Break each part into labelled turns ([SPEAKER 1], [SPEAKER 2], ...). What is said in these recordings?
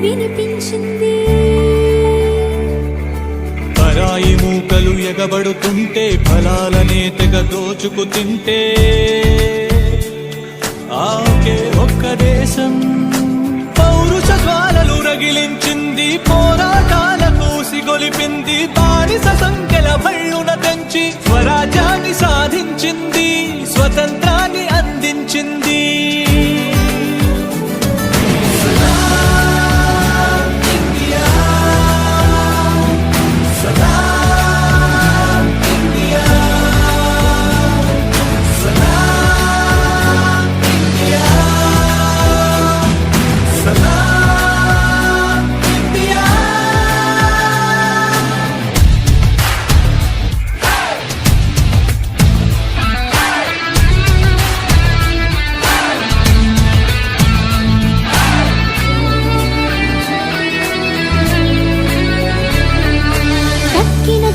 [SPEAKER 1] వినిపించింది.
[SPEAKER 2] పరాయి మూకలు ఎగబడుతుంటే ఫలాలనే తెగ దోచుకు తింటే ఆకే ఒక్క దేశం పౌరుష జ్వాలలు రగిలించింది. పోరాటాలకు సిగొలిపింది. బానిస సంఖ్యల భళ్ళున తెంచి స్వరాజ్యాన్ని సాధించింది. స్వతంత్రాన్ని అందించింది.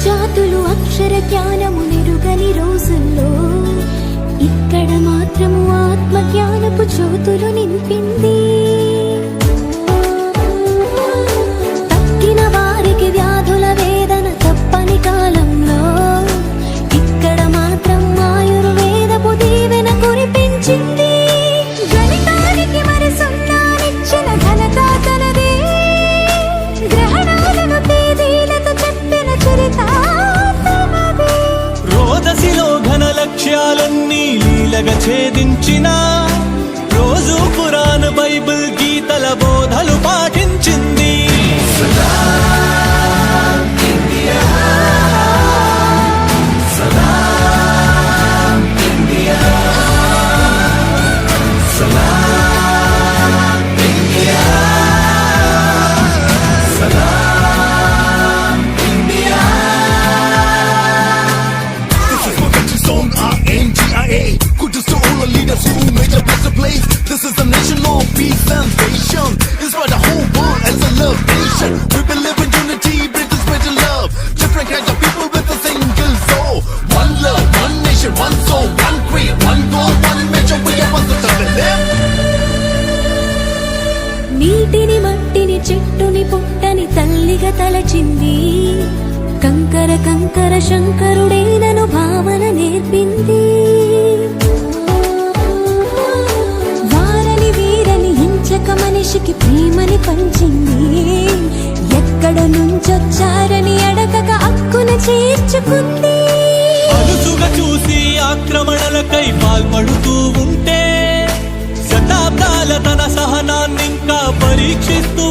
[SPEAKER 1] జాతులు అక్షర జ్ఞానము నెరుగని రోజుల్లో ఇక్కడ మాత్రము ఆత్మ జ్ఞానపు జ్యోతులు నింపింది. తక్కిన వారికి వ్యాధుల వేదన తప్పని కాలంలో ఇక్కడ మాత్రం ఆయుర్వేదపు దీవెన కురిపించింది. గణితానికి మరి సున్నానిచ్చిన ఘనత తనదే. గ్రహణాలను తేదీలతో చెప్పిన చరిత తనదే.
[SPEAKER 2] రోదసిలో ఘన లక్ష్యాలన్నీ లీలగా ఛేదించిన రోజు ఖురాన్ బైబిల్ గీతల బోధలు పాటించింది.
[SPEAKER 3] This is a nation of peace and patience. Inspire the whole world as a love nation. We believe in unity, bring the spirit of love. Different kinds of people with a single soul. One love, one nation, one soul, one creed, one goal, one mission. We are one to live.
[SPEAKER 1] నీటిని మట్టిని చెట్టుని పుట్టని తల్లిగా తలచింది. కంకర కంకర శంకరుడేనను భావన నేర్పింది. మనిషికి ప్రేమని పంచింది. ఎక్కడ నుంచొచ్చారని అడగక హక్కున చేర్చుకుంది.
[SPEAKER 2] అలుసుగా చూసి ఆక్రమణలకై పాల్పడుతూ ఉంటే శతాబ్దాల తన సహనాన్నింకా పరీక్షిస్తూ